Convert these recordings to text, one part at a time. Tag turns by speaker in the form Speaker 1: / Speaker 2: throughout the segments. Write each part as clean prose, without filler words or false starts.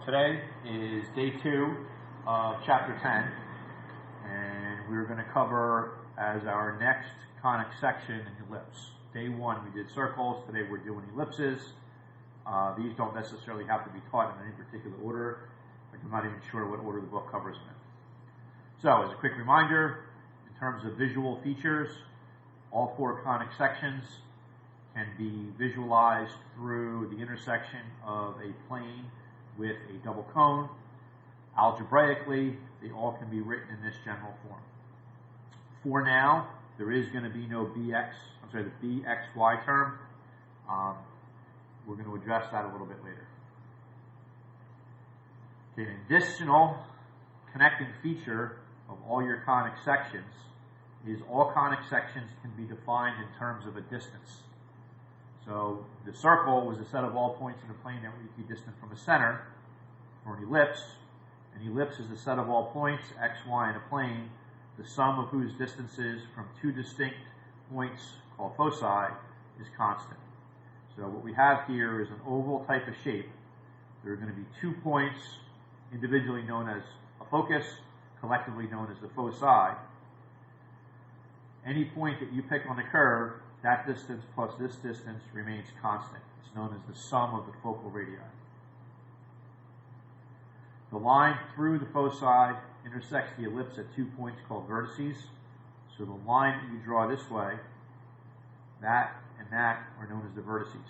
Speaker 1: Today is day 2 of chapter 10, and we're going to cover as our next conic section an ellipse. Day 1 we did circles, today we're doing ellipses. These don't necessarily have to be taught in any particular order. I'm not even sure what order the book covers them in. So, as a quick reminder, in terms of visual features, all 4 conic sections can be visualized through the intersection of a plane with a double cone. Algebraically, they all can be written in this general form. For now, there is going to be no the BXY term. We're going to address that a little bit later. Okay, an additional connecting feature of all your conic sections is all conic sections can be defined in terms of a distance. So the circle was a set of all points in a plane that would be distant from a center. For an ellipse is a set of all points, x, y, in a plane, the sum of whose distances from 2 distinct points, called foci, is constant. So what we have here is an oval type of shape. There are going to be 2 points individually known as a focus, collectively known as the foci. Any point that you pick on the curve, that distance plus this distance remains constant. It's known as the sum of the focal radii. The line through the foci intersects the ellipse at 2 points called vertices. So the line that you draw this way, that and that are known as the vertices.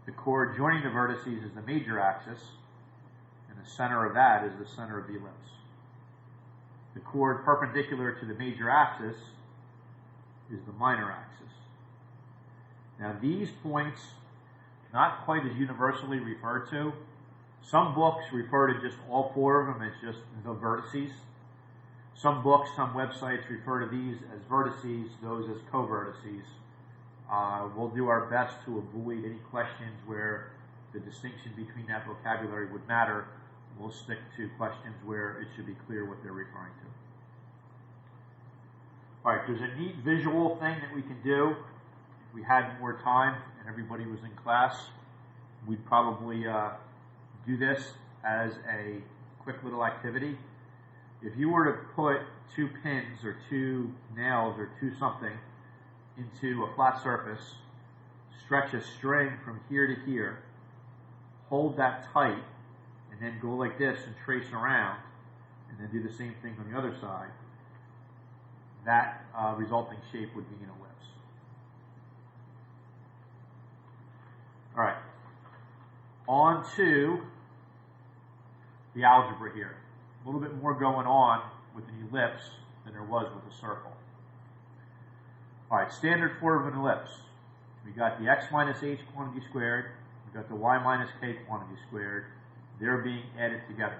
Speaker 1: The chord joining the vertices is the major axis, and the center of that is the center of the ellipse. The chord perpendicular to the major axis is the minor axis. Now these points, not quite as universally referred to. Some books refer to just all 4 of them as just the vertices. Some books, some websites refer to these as vertices, those as co-vertices. We'll do our best to avoid any questions where the distinction between that vocabulary would matter. We'll stick to questions where it should be clear what they're referring to. All right, there's a neat visual thing that we can do. If we had more time and everybody was in class, we'd probably do this as a quick little activity. If you were to put 2 pins or 2 nails or 2 something into a flat surface, stretch a string from here to here, hold that tight, and then go like this and trace around, and then do the same thing on the other side, that resulting shape would be an ellipse. All right, on to the algebra here. A little bit more going on with an ellipse than there was with a circle. All right, standard form of an ellipse. We got the x minus h quantity squared. We got the y minus k quantity squared. They're being added together.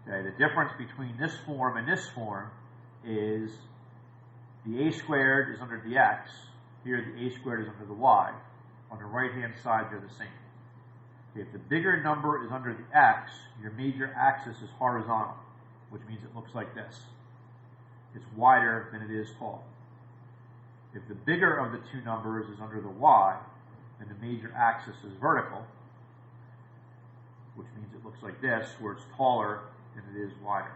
Speaker 1: Okay, the difference between this form and this form is the a squared is under the x. Here the a squared is under the y. On the right-hand side, they're the same. Okay, if the bigger number is under the x, your major axis is horizontal, which means it looks like this. It's wider than it is tall. If the bigger of the 2 numbers is under the y, then the major axis is vertical, which means it looks like this, where it's taller than it is wider.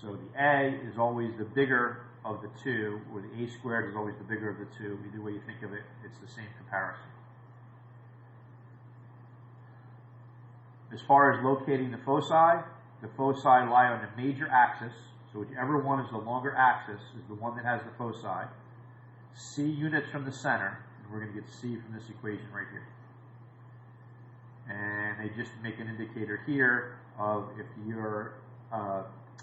Speaker 1: So the a is always the bigger of the 2, or the a squared is always the bigger of the 2. Either way you think of it, it's the same comparison. As far as locating the foci lie on the major axis, so whichever one is the longer axis is the one that has the foci. C units from the center, and we're going to get C from this equation right here. And they just make an indicator here of if your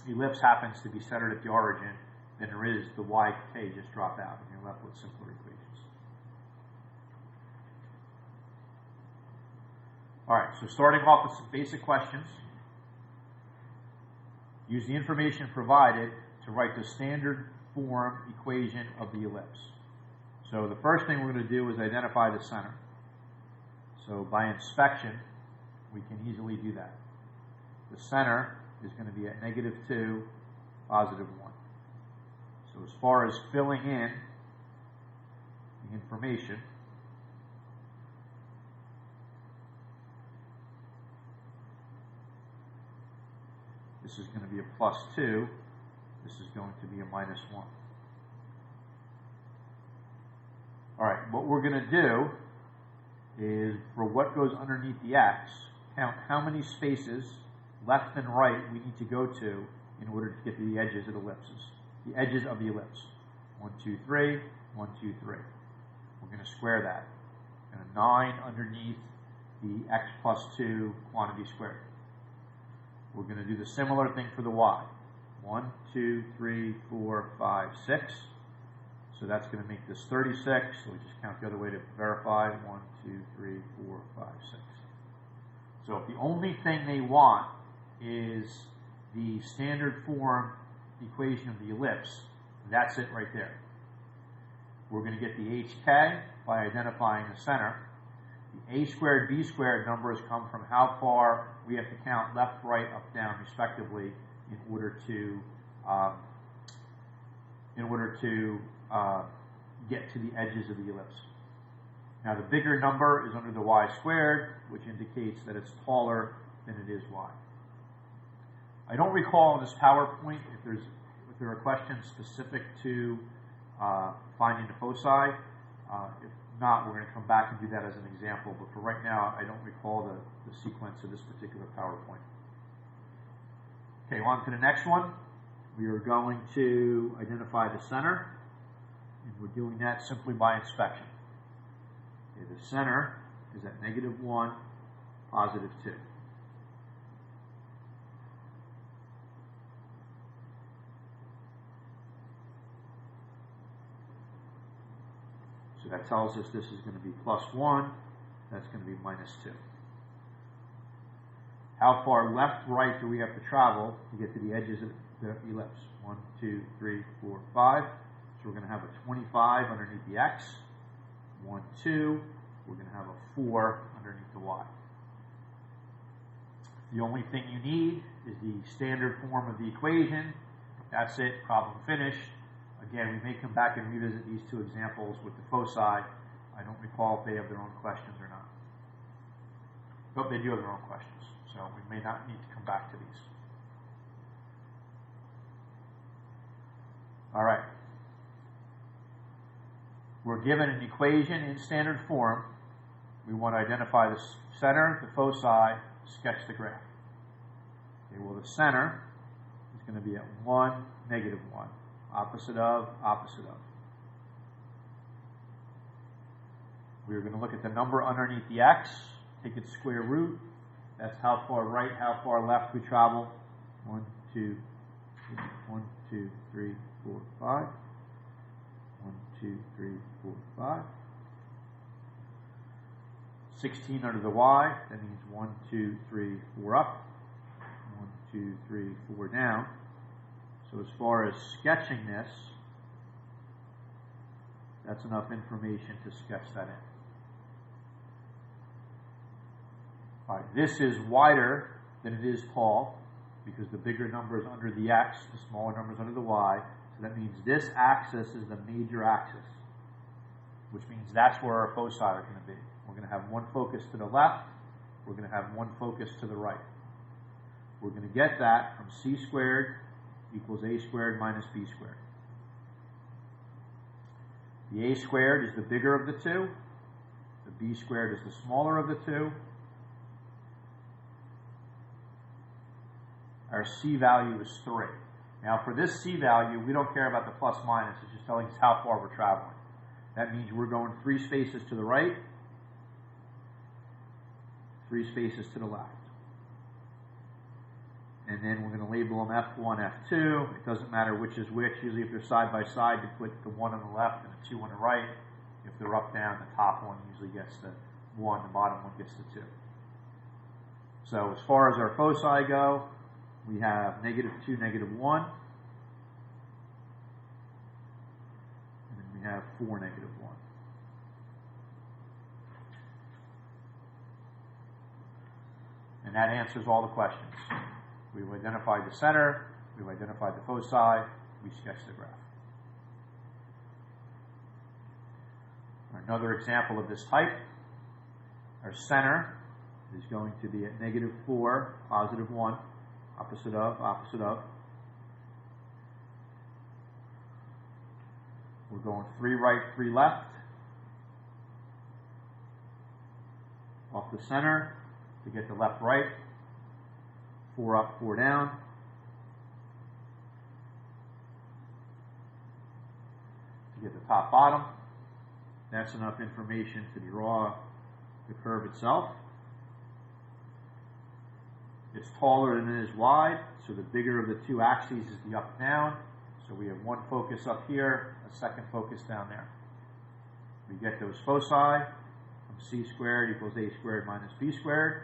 Speaker 1: ellipse happens to be centered at the origin, then there is the YK just drop out, and you're left with simpler equations. All right, so starting off with some basic questions. Use the information provided to write the standard form equation of the ellipse. So the first thing we're going to do is identify the center. So by inspection, we can easily do that. The center is going to be at -2, +1. So as far as filling in the information, This is going to be a plus 2. This is going to be a minus 1. All right, what we're going to do is, for what goes underneath the x, count how many spaces left and right we need to go to in order to get to the edges of the ellipses. The edges of the ellipse. 1, 2, 3, 1, 2, 3. We're going to square that. And a 9 underneath the x plus 2 quantity squared. We're going to do the similar thing for the y. 1, 2, 3, 4, 5, 6. So that's going to make this 36. So we just count the other way to verify. 1, 2, 3, 4, 5, 6. So if the only thing they want is the standard form equation of the ellipse, that's it right there. We're going to get the HK by identifying the center. The A squared, B squared numbers come from how far we have to count left, right, up, down, respectively, in order to get to the edges of the ellipse. Now the bigger number is under the y squared, which indicates that it's taller than it is y. I don't recall in this PowerPoint if there are questions specific to finding the foci. If not, we're going to come back and do that as an example, but for right now, I don't recall the sequence of this particular PowerPoint. Okay, on to the next one. We are going to identify the center, and we're doing that simply by inspection. Okay, the center is at -1, +2. So that tells us this is going to be +1, that's going to be -2. How far left, right do we have to travel to get to the edges of the ellipse? 1, 2, 3, 4, 5. So we're going to have a 25 underneath the x. 1, 2. We're going to have a 4 underneath the y. The only thing you need is the standard form of the equation. That's it. Problem finished. Again, we may come back and revisit these two examples with the foci. I don't recall if they have their own questions or not. But they do have their own questions, so we may not need to come back to these. All right. We're given an equation in standard form. We want to identify the center, the foci, sketch the graph. Okay, well, the center is going to be at 1, -1. Opposite of, opposite of. We're going to look at the number underneath the x, take its square root. That's how far right, how far left we travel. 1, 2, 3, 4, 5. 1, 2, 3, 4, 5. 16 under the y, that means 1, 2, 3, 4 up. 1, 2, 3, 4 down. So as far as sketching this, that's enough information to sketch that in. All right, this is wider than it is tall because the bigger number is under the x, the smaller number is under the y. So that means this axis is the major axis, which means that's where our foci are going to be. We're going to have one focus to the left. We're going to have one focus to the right. We're going to get that from c squared equals a squared minus b squared. The a squared is the bigger of the two. The b squared is the smaller of the two. Our c value is 3. Now for this c value, we don't care about the plus minus. It's just telling us how far we're traveling. That means we're going 3 spaces to the right, 3 spaces to the left. And then we're going to label them F1, F2. It doesn't matter which is which. Usually if they're side by side, you put the 1 on the left and the 2 on the right. If they're up, down, the top one usually gets the 1, the bottom one gets the 2. So as far as our foci go, we have -2, -1. And then we have 4, -1. And that answers all the questions. We've identified the center, we've identified the foci, we sketched the graph. Another example of this type, our center is going to be at -4, +1, opposite of, opposite of. We're going 3 right, 3 left. Off the center to get the left, right. 4 up, 4 down. To get the top, bottom. That's enough information to draw the curve itself. It's taller than it is wide, so the bigger of the two axes is the up and down. So we have one focus up here, a second focus down there. We get those foci from c squared equals a squared minus b squared.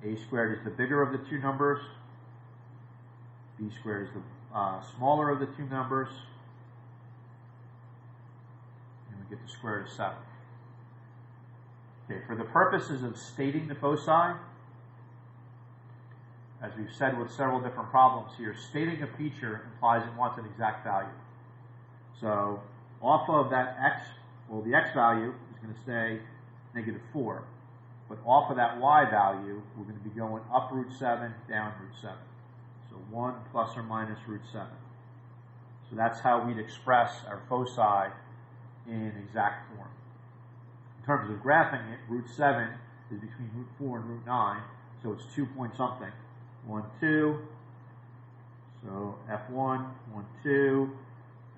Speaker 1: A squared is the bigger of the two numbers. B squared is the smaller of the two numbers. And we get the square root of 7. Okay, for the purposes of stating the foci, as we've said with several different problems here, stating a feature implies it wants an exact value. So off of that x, well, the x value is going to stay -4. But off of that y value, we're going to be going up root 7, down root 7. So 1 plus or minus root 7. So that's how we'd express our foci in exact form. In terms of graphing it, root 7 is between root 4 and root 9, so it's 2 point something. 1, 2, so F1, 1, 2,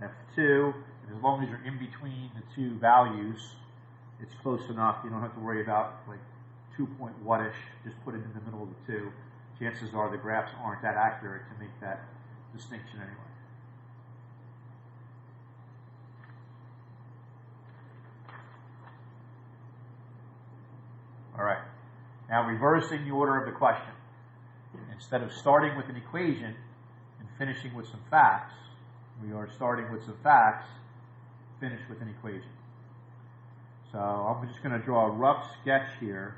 Speaker 1: F2, and as long as you're in between the two values, it's close enough. You don't have to worry about like 2 point what-ish, just put it in the middle of the two. Chances are the graphs aren't that accurate to make that distinction anyway. All right, now reversing the order of the question. Instead of starting with an equation and finishing with some facts, we are starting with some facts, finish with an equation. So I'm just going to draw a rough sketch here.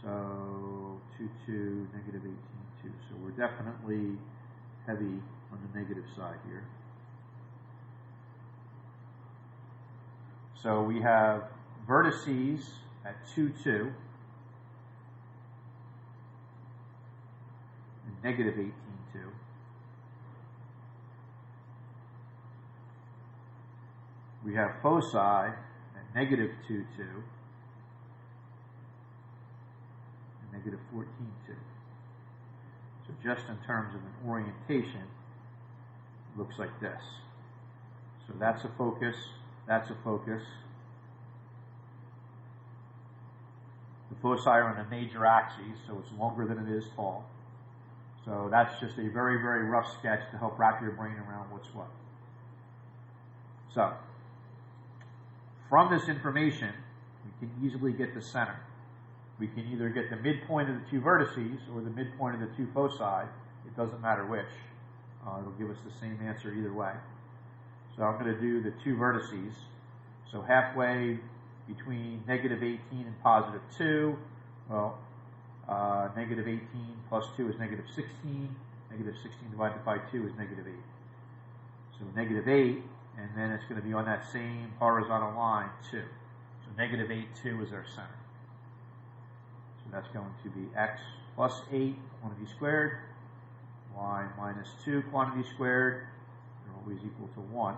Speaker 1: So 2, 2, negative 18, 2. So we're definitely heavy on the negative side here. So we have vertices at 2, 2. Negative 18, 2. We have foci at negative 2, 2. And negative 14, 2. So just in terms of an orientation, it looks like this. So that's a focus, that's a focus. The foci are on a major axis, so it's longer than it is tall. So that's just a very, very rough sketch to help wrap your brain around what's what. So, from this information, we can easily get the center. We can either get the midpoint of the two vertices or the midpoint of the two foci. It doesn't matter which. It'll give us the same answer either way. So I'm going to do the two vertices. So halfway between negative 18 and positive 2, well, negative 18 plus 2 is negative 16. Negative 16 divided by 2 is negative 8. So negative 8, and then it's going to be on that same horizontal line, 2. So negative 8, 2 is our center. So that's going to be x plus 8 quantity squared, y minus 2 quantity squared. They're always equal to 1.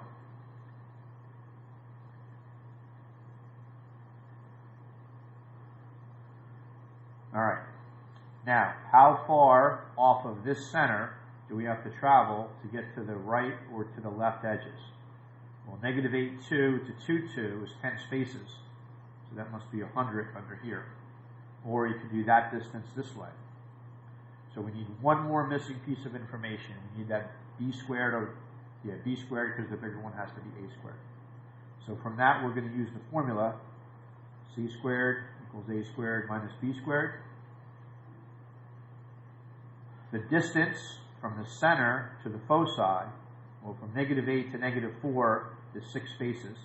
Speaker 1: All right. Now, how far off of this center do we have to travel to get to the right or to the left edges? Well, negative 8, 2 to 2, 2 is 10 spaces. So that must be 100 under here. Or you could do that distance this way. So we need one more missing piece of information. We need that b squared, or b squared, because the bigger one has to be a squared. So from that, we're going to use the formula c squared equals a squared minus b squared. The distance from the center to the foci, well, from negative 8 to negative 4 is 6 spaces.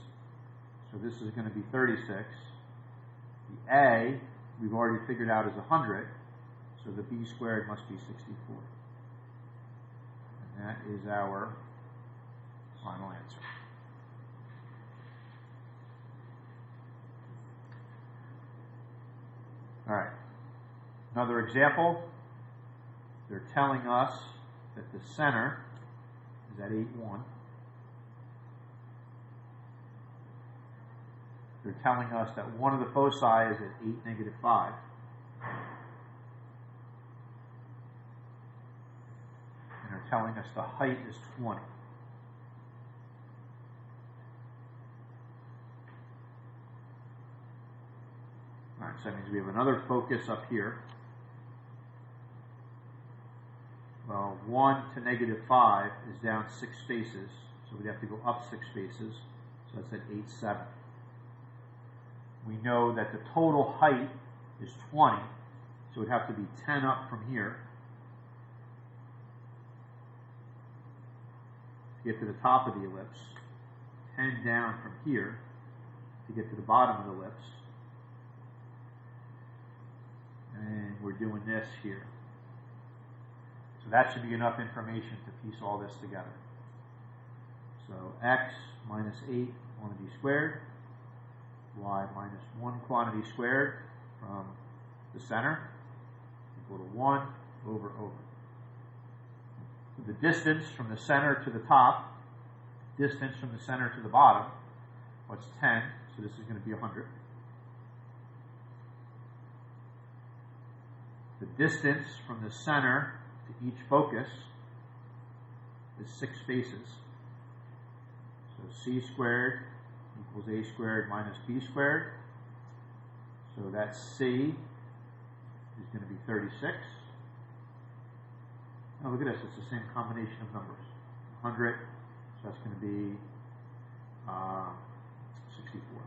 Speaker 1: So this is going to be 36. The a, we've already figured out, is 100. So the b squared must be 64. And that is our final answer. All right. Another example. they're telling us that the center is at 8, 1. They're telling us that one of the foci is at 8, negative 5. And they're telling us the height is 20. All right, so that means we have another focus up here. Well, 1 to negative 5 is down 6 spaces, so we'd have to go up 6 spaces, so that's at 8, 7. We know that the total height is 20, so it would have to be 10 up from here to get to the top of the ellipse, 10 down from here to get to the bottom of the ellipse, and we're doing this here. So that should be enough information to piece all this together. So x minus 8 quantity squared, y minus 1 quantity squared from the center equal to 1 over. The distance from the center to the top, distance from the center to the bottom, what's 10? So this is going to be 100. The distance from the center to each focus is 6 spaces. So c squared equals a squared minus b squared. So that c is going to be 36. Now look at this, it's the same combination of numbers. 100, so that's going to be 64.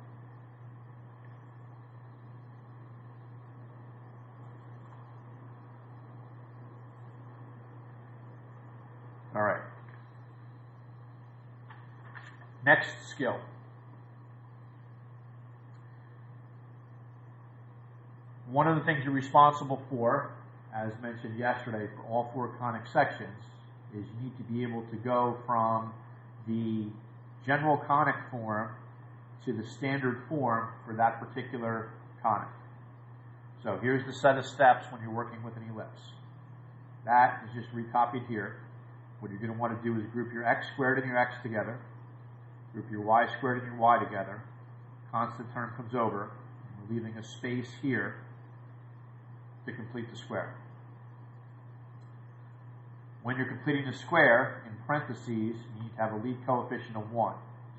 Speaker 1: All right. Next skill. One of the things you're responsible for, as mentioned yesterday, for all 4 conic sections, is you need to be able to go from the general conic form to the standard form for that particular conic. So here's the set of steps when you're working with an ellipse. That is just recopied here. What you're going to want to do is group your x squared and your x together, group your y squared and your y together, constant term comes over, and we're leaving a space here to complete the square. When you're completing the square, in parentheses, you need to have a lead coefficient of 1.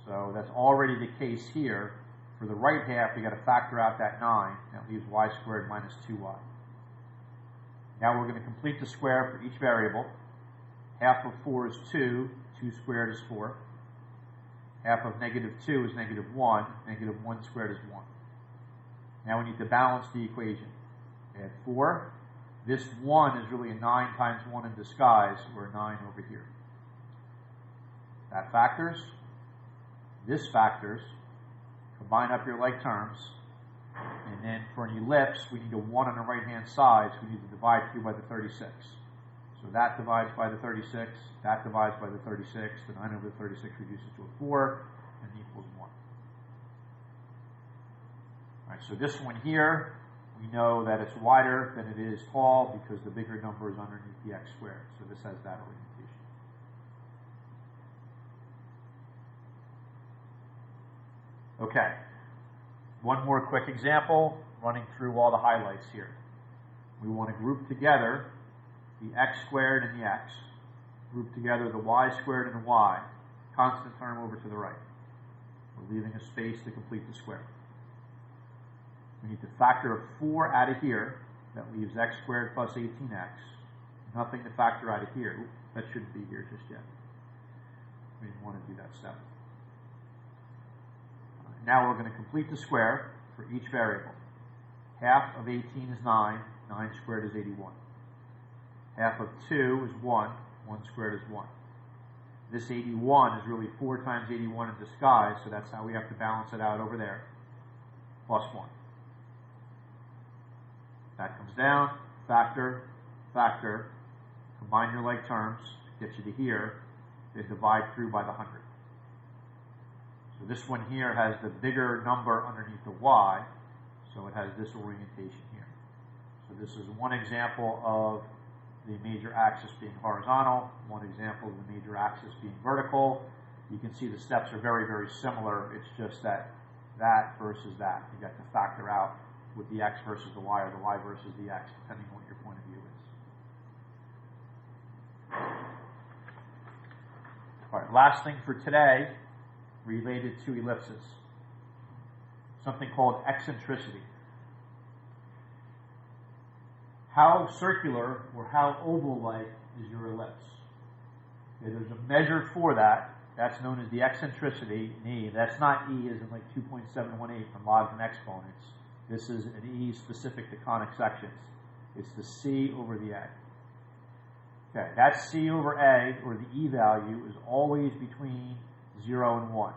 Speaker 1: So that's already the case here. For the right half, you've got to factor out that 9. That leaves y squared minus 2y. Now we're going to complete the square for each variable. Half of 4 is 2. 2 squared is 4. Half of negative 2 is negative 1. Negative 1 squared is 1. Now we need to balance the equation. Add 4. This 1 is really a 9 times 1 in disguise, or a 9 over here. That factors. This factors. Combine up your like terms. And then for an ellipse, we need a 1 on the right-hand side, so we need to divide through by the 36. So that divides by the 36, that divides by the 36, the 9 over the 36 reduces to a 4, and equals 1. All right, so this one here, we know that it's wider than it is tall because the bigger number is underneath the x squared. So this has that orientation. Okay, one more quick example, running through all the highlights here. We want to group together the x squared and the x, group together the y squared and the y, constant term over to the right. We're leaving a space to complete the square. We need to factor a 4 out of here. That leaves x squared plus 18x. Nothing to factor out of here. Oops, that shouldn't be here just yet. We didn't want to do that step. Now we're going to complete the square for each variable. Half of 18 is 9. 9 squared is 81. Half of 2 is 1. 1 squared is 1. This 81 is really 4 times 81 in disguise, so that's how we have to balance it out over there. Plus 1. That comes down, factor, factor, combine your like terms, get you to here, then divide through by the 100. So this one here has the bigger number underneath the y, so it has this orientation here. So this is one example of the major axis being horizontal, one example of the major axis being vertical. You can see the steps are very, very similar. It's just that versus that. You got to factor out with the x versus the y or the y versus the x, depending on what your point of view is. All right, last thing for today, related to ellipses. Something called eccentricity. How circular or how oval-like is your ellipse? Okay, there's a measure for that. That's known as the eccentricity in E. That's not E as in like 2.718 from logs and exponents. This is an E specific to conic sections. It's the C over the A. Okay, that C over A, or the E value, is always between 0 and 1.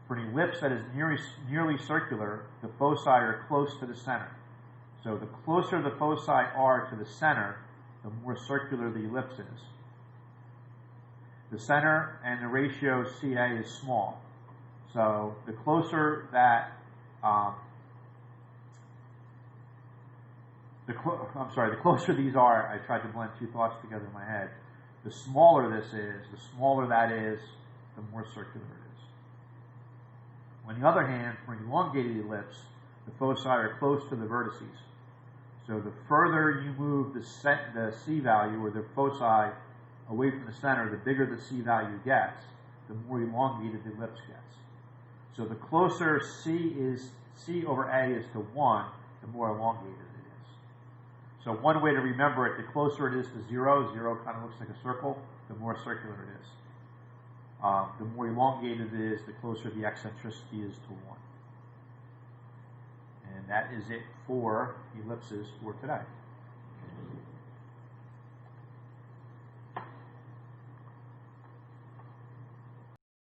Speaker 1: For an ellipse that is nearly circular, the foci are close to the center. So the closer the foci are to the center, the more circular the ellipse is. The center and the ratio CA is small. So the closer that, the closer these are, I tried to blend two thoughts together in my head. The smaller this is, the smaller that is, the more circular it is. On the other hand, for an elongated ellipse, the foci are close to the vertices. So the further you move the C value, or the foci, away from the center, the bigger the C value gets, the more elongated the ellipse gets. So the closer C over A is to 1, the more elongated it is. So one way to remember it, the closer it is to 0, 0 kind of looks like a circle, the more circular it is. The more elongated it is, the closer the eccentricity is to 1. And that is it for ellipses for today.